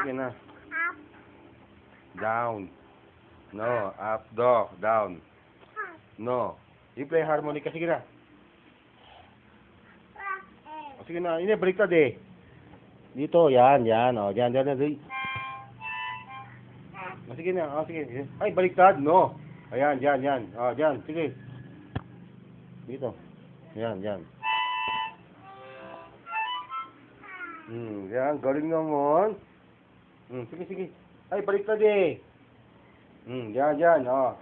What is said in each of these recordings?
Sige na. Down. No. Up, do. Down. No. You play harmonica. Sige na. O, sige na. Ini, baliktad eh. Dito, yan, yan. O, yan, yan, yan. O, sige na. O, sige. Ay, baliktad. No. Ayan, yan, yan. O, yan. Sige. Dito. Yan, yan. Yan. Galing naman. Sige, sige. Ay, baliktad eh. Yan, yan. O.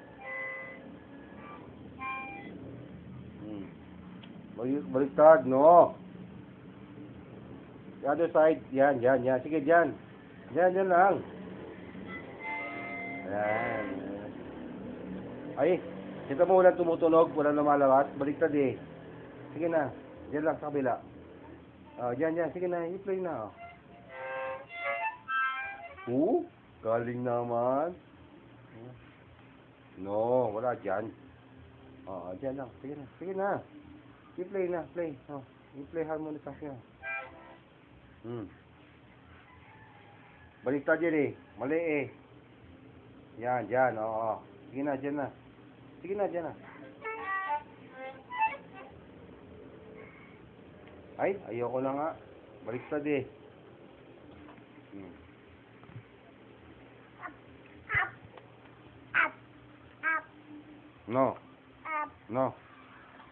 Baliktad, no. The other side. Yan, yan, yan. Sige, dyan. Dyan, dyan lang. Yan. Ay, kita mo walang tumutunog, walang lumalabas. Baliktad eh. Sige na. Dyan lang sa kabila. Dyan, dyan. Sige na. I-play na. Galing naman. No, wala dyan. Dyan lang. Sige na. Sige na. I-play na. Play. I-play harmonica siya. Baliktad yan eh. Mali eh. Yan, dyan. Oo. Sige na, dyan na. Sige na, dyan na. Ay, ayoko na nga. Baliktad eh. No. No.